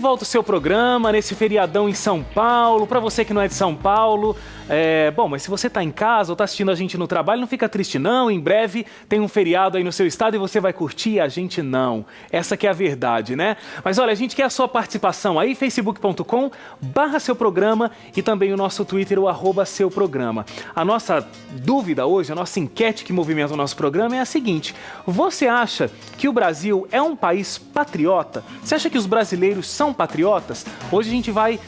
volta o seu programa nesse feriadão em São Paulo. Para você que não é de São Paulo, bom, mas se você tá em casa ou tá assistindo a gente no trabalho, não fica triste não. Em breve tem um feriado aí no seu estado e você vai curtir, a gente não. Essa que é a verdade, né? Mas olha, a gente quer a sua participação aí, facebook.com/seu programa e também o nosso Twitter, o @seu programa. A nossa dúvida hoje, a nossa enquete que movimenta o nosso programa é a seguinte: você acha que o Brasil é um país patriota? Você acha que os brasileiros são patriotas? Hoje a gente vai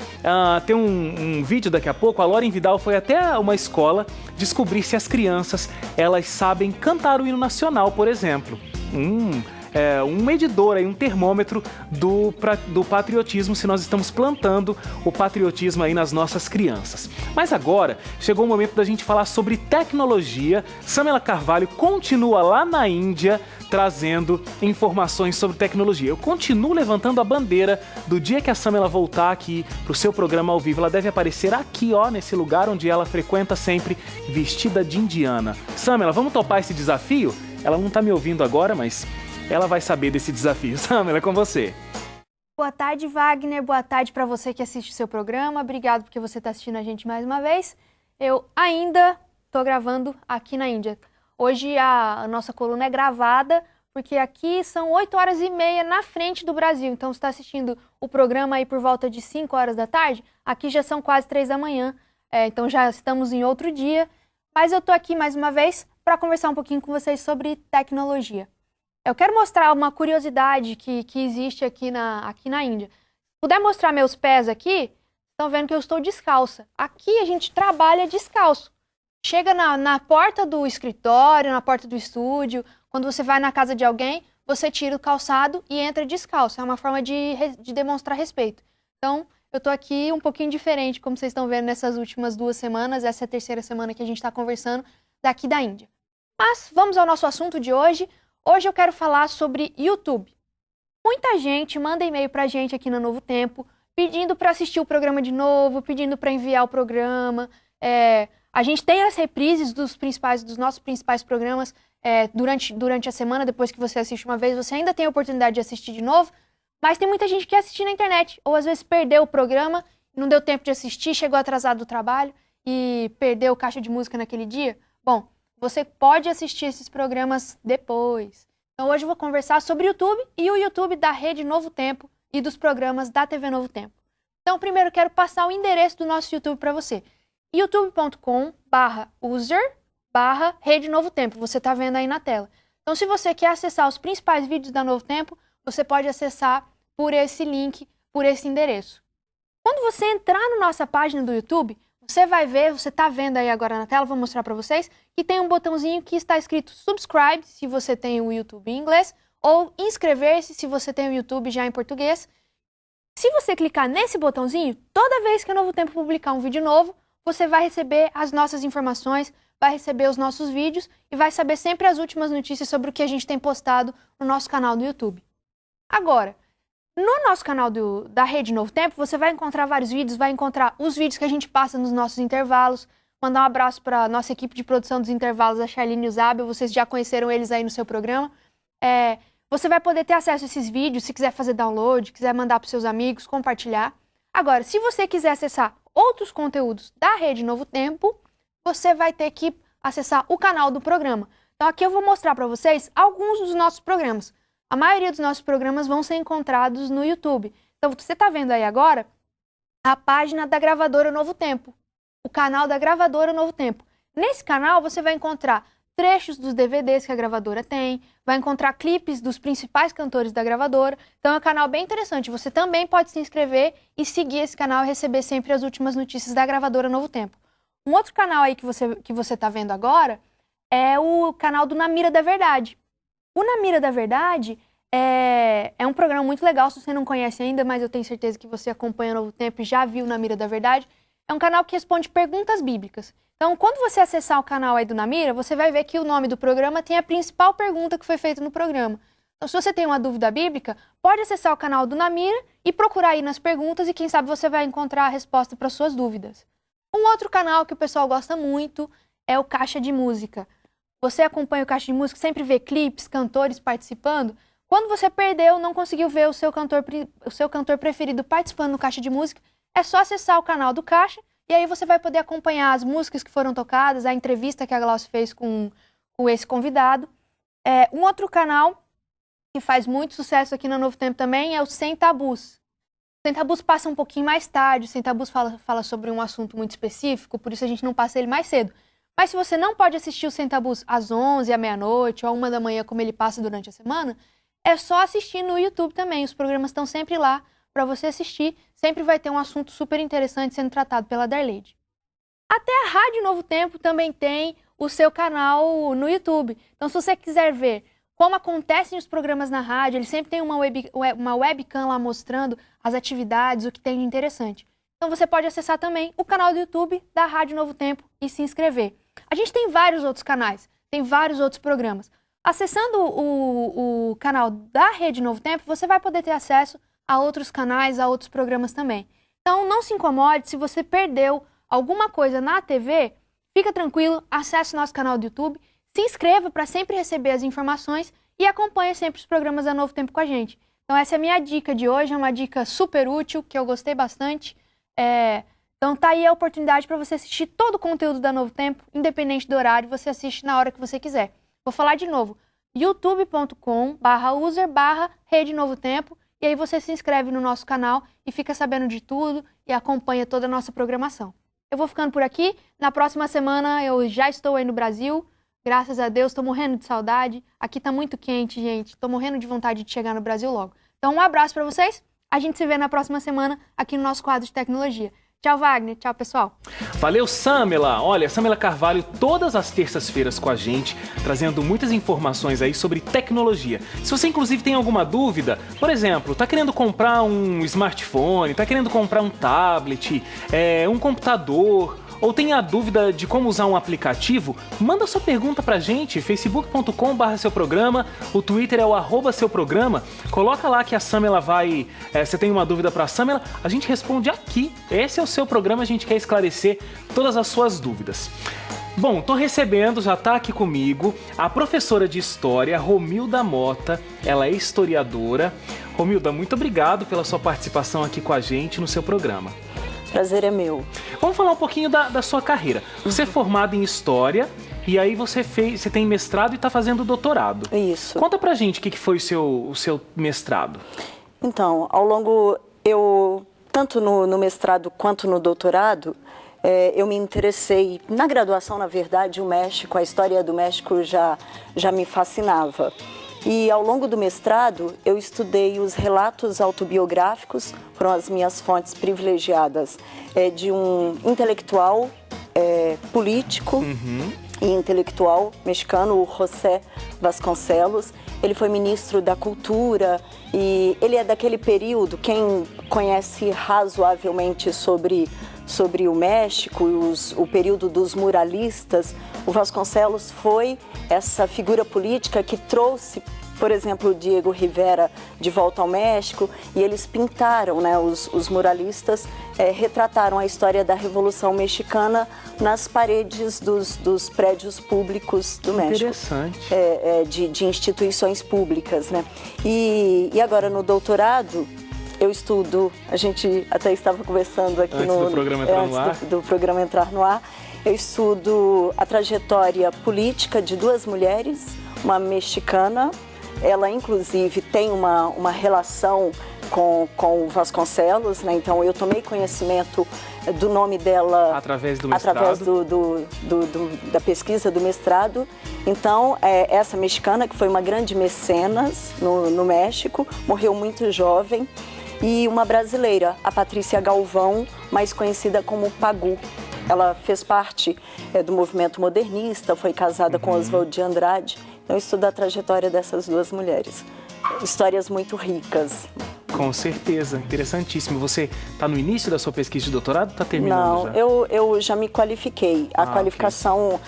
ter um vídeo daqui a pouco. A Loren Vidal foi até uma escola descobrir se as crianças elas sabem cantar o hino nacional, por exemplo. Um medidor, aí, um termômetro do patriotismo, se nós estamos plantando o patriotismo aí nas nossas crianças. Mas agora chegou o momento da gente falar sobre tecnologia. Samela Carvalho continua lá na Índia trazendo informações sobre tecnologia. Eu continuo levantando a bandeira do dia que a Samela voltar aqui para o seu programa ao vivo. Ela deve aparecer aqui, ó, nesse lugar onde ela frequenta sempre, vestida de indiana. Samela, vamos topar esse desafio? Ela não está me ouvindo agora, mas ela vai saber desse desafio. Samela, é com você. Boa tarde, Wagner. Boa tarde para você que assiste o seu programa. Obrigado porque você está assistindo a gente mais uma vez. Eu ainda estou gravando aqui na Índia. Hoje a nossa coluna é gravada porque aqui são 8h30 na frente do Brasil. Então você está assistindo o programa aí por volta de 5 horas da tarde. Aqui já são quase 3 da manhã. Então já estamos em outro dia. Mas eu estou aqui mais uma vez para conversar um pouquinho com vocês sobre tecnologia. Eu quero mostrar uma curiosidade que existe aqui na Índia. Se puder mostrar meus pés aqui, estão vendo que eu estou descalça. Aqui a gente trabalha descalço. Chega na porta do escritório, na porta do estúdio, quando você vai na casa de alguém, você tira o calçado e entra descalço. É uma forma de demonstrar respeito. Então, eu estou aqui um pouquinho diferente, como vocês estão vendo nessas últimas 2 semanas. Essa é a 3ª semana que a gente está conversando daqui da Índia. Mas vamos ao nosso assunto de hoje. Hoje eu quero falar sobre YouTube. Muita gente manda e-mail pra gente aqui no Novo Tempo, pedindo para assistir o programa de novo, pedindo para enviar o programa. A gente tem as reprises dos nossos principais programas durante a semana. Depois que você assiste uma vez, você ainda tem a oportunidade de assistir de novo. Mas tem muita gente que quer assistir na internet, ou às vezes perdeu o programa, não deu tempo de assistir, chegou atrasado do trabalho e perdeu caixa de música naquele dia. Bom, você pode assistir esses programas depois. Então hoje eu vou conversar sobre o YouTube e o YouTube da Rede Novo Tempo e dos programas da TV Novo Tempo. Então primeiro eu quero passar o endereço do nosso YouTube para você. youtube.com/user/Rede Novo Tempo. Você está vendo aí na tela. Então se você quer acessar os principais vídeos da Novo Tempo, você pode acessar por esse link, por esse endereço. Quando você entrar na nossa página do YouTube, você vai ver, você está vendo aí agora na tela, vou mostrar para vocês, que tem um botãozinho que está escrito subscribe, se você tem o YouTube em inglês, ou inscrever-se, se você tem o YouTube já em português. Se você clicar nesse botãozinho, toda vez que a Novo Tempo publicar um vídeo novo, você vai receber as nossas informações, vai receber os nossos vídeos e vai saber sempre as últimas notícias sobre o que a gente tem postado no nosso canal do YouTube. Agora, no nosso canal da Rede Novo Tempo, você vai encontrar vários vídeos, vai encontrar os vídeos que a gente passa nos nossos intervalos. Mandar um abraço para a nossa equipe de produção dos intervalos, a Charlene e o Zabel, vocês já conheceram eles aí no seu programa. Você vai poder ter acesso a esses vídeos, se quiser fazer download, quiser mandar para os seus amigos, compartilhar. Agora, se você quiser acessar outros conteúdos da Rede Novo Tempo, você vai ter que acessar o canal do programa. Então aqui eu vou mostrar para vocês alguns dos nossos programas. A maioria dos nossos programas vão ser encontrados no YouTube. Então, você está vendo aí agora a página da Gravadora Novo Tempo, o canal da Gravadora Novo Tempo. Nesse canal, você vai encontrar trechos dos DVDs que a gravadora tem, vai encontrar clipes dos principais cantores da gravadora. Então, é um canal bem interessante. Você também pode se inscrever e seguir esse canal e receber sempre as últimas notícias da Gravadora Novo Tempo. Um outro canal aí que você está vendo agora é o canal do Na Mira da Verdade. O Na Mira da Verdade é um programa muito legal, se você não conhece ainda, mas eu tenho certeza que você acompanha o Novo Tempo e já viu Na Mira da Verdade. É um canal que responde perguntas bíblicas. Então, quando você acessar o canal aí do Na Mira, você vai ver que o nome do programa tem a principal pergunta que foi feita no programa. Então, se você tem uma dúvida bíblica, pode acessar o canal do Na Mira e procurar aí nas perguntas e quem sabe você vai encontrar a resposta para suas dúvidas. Um outro canal que o pessoal gosta muito é o Caixa de Música. Você acompanha o Caixa de Música, sempre vê clipes, cantores participando. Quando você perdeu, não conseguiu ver o seu cantor preferido participando no Caixa de Música, é só acessar o canal do Caixa e aí você vai poder acompanhar as músicas que foram tocadas, a entrevista que a Glaucia fez com esse convidado. Um outro canal que faz muito sucesso aqui no Novo Tempo também é o Sem Tabus. O Sem Tabus passa um pouquinho mais tarde, o Sem Tabus fala sobre um assunto muito específico, por isso a gente não passa ele mais cedo. Mas se você não pode assistir o Sem Tabus às 11, à meia-noite ou à 1 da manhã, como ele passa durante a semana, é só assistir no YouTube também. Os programas estão sempre lá para você assistir. Sempre vai ter um assunto super interessante sendo tratado pela Darleide. Até a Rádio Novo Tempo também tem o seu canal no YouTube. Então, se você quiser ver como acontecem os programas na rádio, ele sempre tem uma webcam lá mostrando as atividades, o que tem de interessante. Então, você pode acessar também o canal do YouTube da Rádio Novo Tempo e se inscrever. A gente tem vários outros canais, tem vários outros programas. Acessando o canal da Rede Novo Tempo, você vai poder ter acesso a outros canais, a outros programas também. Então, não se incomode se você perdeu alguma coisa na TV, fica tranquilo, acesse o nosso canal do YouTube, se inscreva para sempre receber as informações e acompanhe sempre os programas da Novo Tempo com a gente. Então, essa é a minha dica de hoje, é uma dica super útil, que eu gostei bastante. Então, tá aí a oportunidade para você assistir todo o conteúdo da Novo Tempo, independente do horário, você assiste na hora que você quiser. Vou falar de novo, youtube.com/user/Rede Novo Tempo, e aí você se inscreve no nosso canal e fica sabendo de tudo e acompanha toda a nossa programação. Eu vou ficando por aqui, na próxima semana eu já estou aí no Brasil, graças a Deus, estou morrendo de saudade, aqui tá muito quente, gente, estou morrendo de vontade de chegar no Brasil logo. Então um abraço para vocês, a gente se vê na próxima semana aqui no nosso quadro de tecnologia. Tchau, Wagner. Tchau, pessoal. Valeu, Samela. Olha, Samela Carvalho todas as terças-feiras com a gente, trazendo muitas informações aí sobre tecnologia. Se você, inclusive, tem alguma dúvida, por exemplo, tá querendo comprar um smartphone, tá querendo comprar um tablet, um computador, ou tem a dúvida de como usar um aplicativo, manda sua pergunta pra gente, facebook.com/seuprograma, o Twitter é o @seuprograma, coloca lá que a Samela vai, você tem uma dúvida pra Samela, a gente responde aqui, esse é o seu programa, a gente quer esclarecer todas as suas dúvidas. Bom, tô recebendo, já tá aqui comigo, a professora de História, Romilda Mota, ela é historiadora. Romilda, muito obrigado pela sua participação aqui com a gente no seu programa. Prazer é meu. Vamos falar um pouquinho da sua carreira. Você é formada em História e aí você tem mestrado e está fazendo doutorado. Isso. Conta pra gente o que foi o seu mestrado. Então, tanto no mestrado quanto no doutorado, eu me interessei, na graduação, na verdade, o México, a história do México já me fascinava. E ao longo do mestrado, eu estudei os relatos autobiográficos, foram as minhas fontes privilegiadas, de um intelectual político e intelectual mexicano, o José Vasconcelos. Ele foi ministro da Cultura e ele é daquele período, quem conhece razoavelmente sobre o México, o período dos muralistas, o Vasconcelos foi essa figura política que trouxe, por exemplo, o Diego Rivera de volta ao México, e eles pintaram, né, os muralistas retrataram a história da Revolução Mexicana nas paredes dos prédios públicos do México. Interessante. De instituições públicas, né? E agora no doutorado, eu estudo, a gente até estava conversando aqui antes do programa entrar no ar. Do programa entrar no ar, eu estudo a trajetória política de duas mulheres, uma mexicana, ela inclusive tem uma relação com o Vasconcelos, né? Então eu tomei conhecimento do nome dela através do mestrado, através da pesquisa do mestrado. Então essa mexicana, que foi uma grande mecenas no México, morreu muito jovem. E uma brasileira, a Patrícia Galvão, mais conhecida como Pagu. Ela fez parte do movimento modernista, foi casada com Oswald de Andrade. Então, eu estudo a trajetória dessas duas mulheres. Histórias muito ricas. Com certeza, interessantíssimo. Você está no início da sua pesquisa de doutorado ou está terminando já? Não, eu já me qualifiquei. A qualificação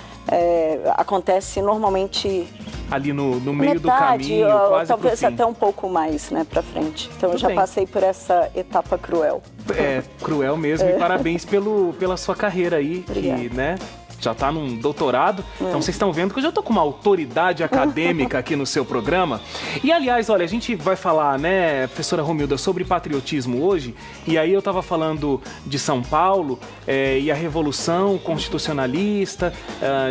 acontece normalmente ali no meio metade, do caminho, quase talvez pro fim. Até um pouco mais, né, para frente. Então eu já bem. passei por essa etapa cruel. Cruel mesmo. E parabéns pela sua carreira aí, que, né, já está num doutorado, então vocês estão vendo que eu já estou com uma autoridade acadêmica aqui no seu programa. E, aliás, olha, a gente vai falar, né, professora Romilda, sobre patriotismo hoje, e aí eu estava falando de São Paulo e a Revolução Constitucionalista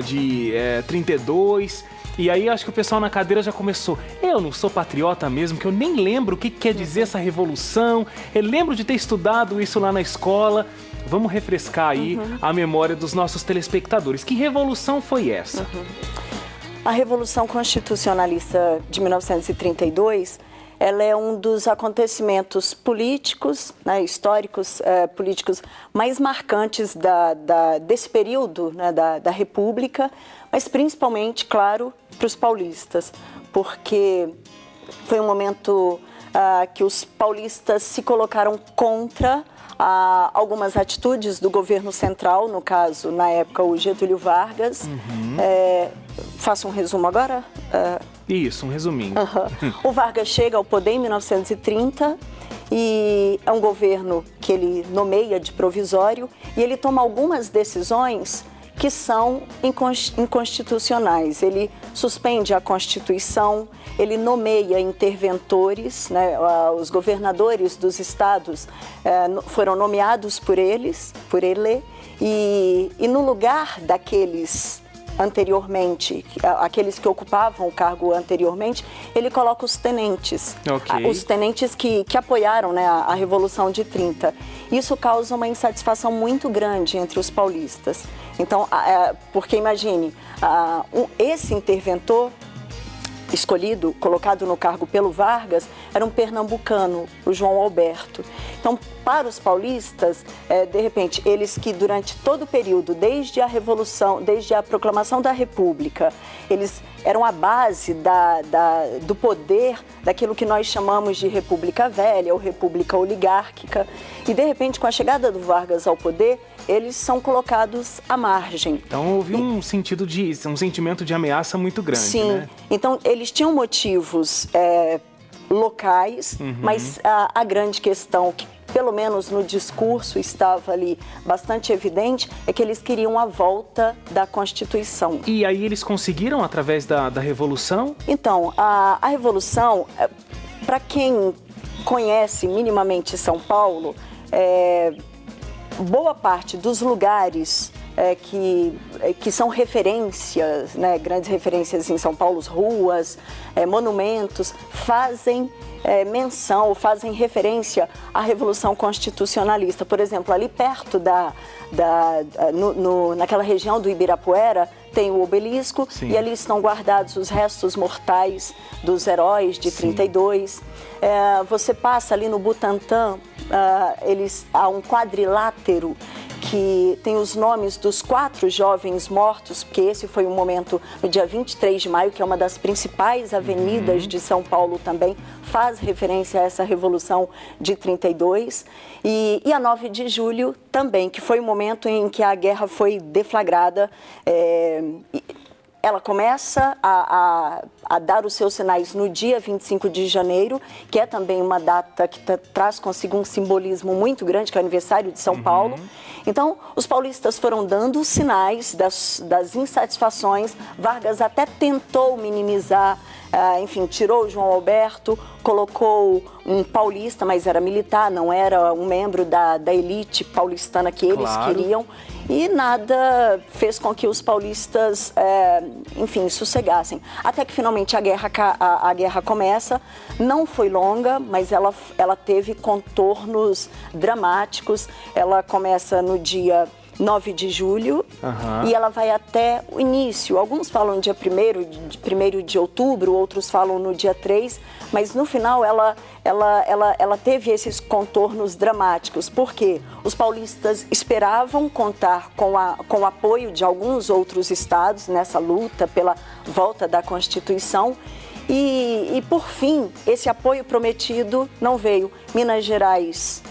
de 32... E aí acho que o pessoal na cadeira já começou. Eu não sou patriota mesmo, que eu nem lembro o que quer dizer essa revolução. Eu lembro de ter estudado isso lá na escola. Vamos refrescar aí a memória dos nossos telespectadores. Que revolução foi essa? A Revolução Constitucionalista de 1932, ela é um dos acontecimentos políticos, né, históricos, políticos mais marcantes desse período, né, da República, mas principalmente, claro, para os paulistas, porque foi um momento que os paulistas se colocaram contra algumas atitudes do governo central, no caso, na época, o Getúlio Vargas. Faço um resumo agora? Isso, um resuminho. O Vargas chega ao poder em 1930 e é um governo que ele nomeia de provisório e ele toma algumas decisões que são inconstitucionais. Ele suspende a Constituição, ele nomeia interventores, né? Os governadores dos estados foram nomeados por ele, e no lugar daqueles anteriormente, aqueles que ocupavam o cargo anteriormente, ele coloca os tenentes, os tenentes que apoiaram, né, a Revolução de 30. Isso causa uma insatisfação muito grande entre os paulistas. Então, porque imagine, esse interventor escolhido, colocado no cargo pelo Vargas, era um pernambucano, o João Alberto. Então, para os paulistas, de repente, eles que durante todo o período, desde a Revolução, desde a proclamação da República, eles eram a base do poder daquilo que nós chamamos de República Velha ou República Oligárquica. E, de repente, com a chegada do Vargas ao poder, eles são colocados à margem. Então houve um sentimento de ameaça muito grande, sim, né? Então eles tinham motivos locais, mas a grande questão, que pelo menos no discurso estava ali bastante evidente, é que eles queriam a volta da Constituição. E aí eles conseguiram através da Revolução? Então, a Revolução, para quem conhece minimamente São Paulo, boa parte dos lugares que são referências, né, grandes referências em São Paulo, ruas, monumentos, fazem menção, fazem referência à Revolução Constitucionalista. Por exemplo, ali perto naquela região do Ibirapuera, tem o obelisco. Sim. E ali estão guardados os restos mortais dos heróis de 32. Você passa ali no Butantã, há um quadrilátero que tem os nomes dos 4 jovens mortos, porque esse foi um momento no dia 23 de maio, que é uma das principais avenidas de São Paulo também, faz referência a essa Revolução de 32. E a 9 de julho também, que foi o momento em que a guerra foi deflagrada. Ela começa a dar os seus sinais no dia 25 de janeiro, que é também uma data que traz consigo um simbolismo muito grande, que é o aniversário de São Paulo. Então, os paulistas foram dando sinais das insatisfações. Vargas até tentou minimizar, enfim, tirou o João Alberto, colocou um paulista, mas era militar, não era um membro da elite paulistana que eles queriam. E nada fez com que os paulistas, enfim, sossegassem. Até que finalmente a guerra começa. Não foi longa, mas ela teve contornos dramáticos. Ela começa no dia 9 de julho e ela vai até o início. Alguns falam dia 1º de outubro, outros falam no dia 3, mas no final ela teve esses contornos dramáticos, porque os paulistas esperavam contar com o apoio de alguns outros estados nessa luta pela volta da Constituição. E por fim, esse apoio prometido não veio. Minas Gerais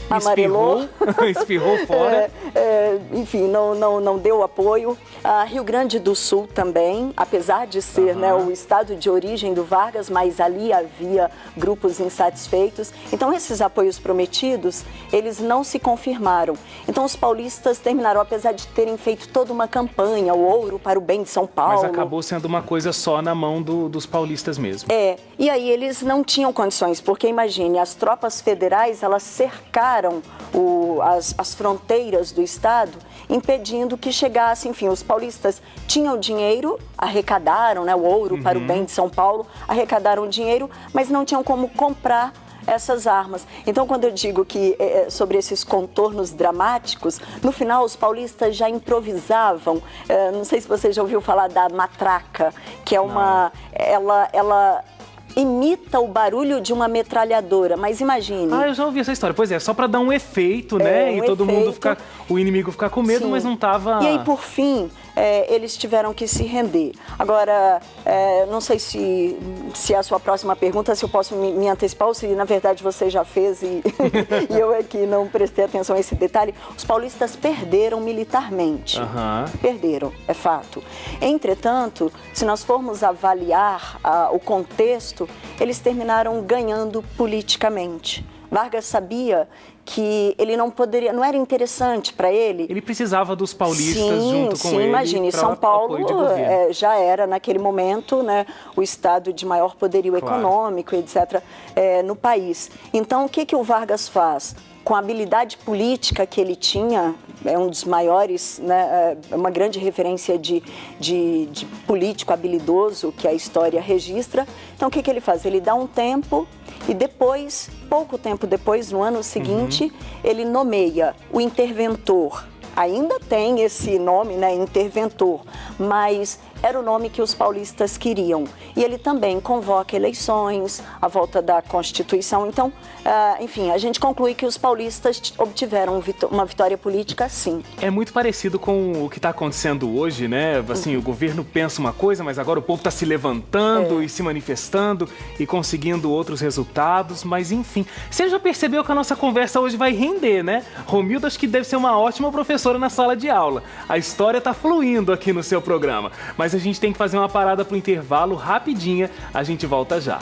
amarelou. Espirrou fora. Enfim, não deu apoio. Rio Grande do Sul também, apesar de ser o estado de origem do Vargas, mas ali havia grupos insatisfeitos. Então, esses apoios prometidos, eles não se confirmaram. Então, os paulistas terminaram, apesar de terem feito toda uma campanha, o ouro para o bem de São Paulo. Mas acabou sendo uma coisa só na mão dos paulistas mesmo. E aí eles não tinham condições, porque imagine, as tropas federais, elas cercaram as fronteiras do estado, impedindo que chegasse, enfim, os paulistas tinham dinheiro, arrecadaram, o ouro para o bem de São Paulo, arrecadaram dinheiro, mas não tinham como comprar essas armas. Então, quando eu digo que sobre esses contornos dramáticos, no final os paulistas já improvisavam. Não sei se você já ouviu falar da matraca, que é uma... Ela imita o barulho de uma metralhadora, mas imagine... Eu já ouvi essa história. Pois é, só para dar um efeito, né? E todo mundo o inimigo ficar com medo, mas não tava... E aí, por fim, eles tiveram que se render. Agora, não sei se a sua próxima pergunta, se eu posso me antecipar, ou se na verdade você já fez e eu aqui não prestei atenção a esse detalhe. Os paulistas perderam militarmente. Perderam, é fato. Entretanto, se nós formos avaliar o contexto, eles terminaram ganhando politicamente. Vargas sabia que ele não poderia, não era interessante para ele. Ele precisava dos paulistas junto com ele. Imagine, São Paulo já era naquele momento, o estado de maior poderio econômico, etc., no país. Então, o que o Vargas faz? Com a habilidade política que ele tinha, é um dos maiores, uma grande referência de político habilidoso que a história registra. Então, o que ele faz? Ele dá um tempo e depois, pouco tempo depois, no ano seguinte, ele nomeia o interventor. Ainda tem esse nome, interventor, mas era o nome que os paulistas queriam. E ele também convoca eleições, a volta da Constituição. Então, enfim, a gente conclui que os paulistas obtiveram uma vitória política, sim. É muito parecido com o que está acontecendo hoje, né? Assim, o governo pensa uma coisa, mas agora o povo está se levantando e se manifestando e conseguindo outros resultados. Mas, enfim, você já percebeu que a nossa conversa hoje vai render, né? Romilda, acho que deve ser uma ótima professora na sala de aula. A história está fluindo aqui no seu programa. Mas a gente tem que fazer uma parada pro intervalo rapidinha, a gente volta já.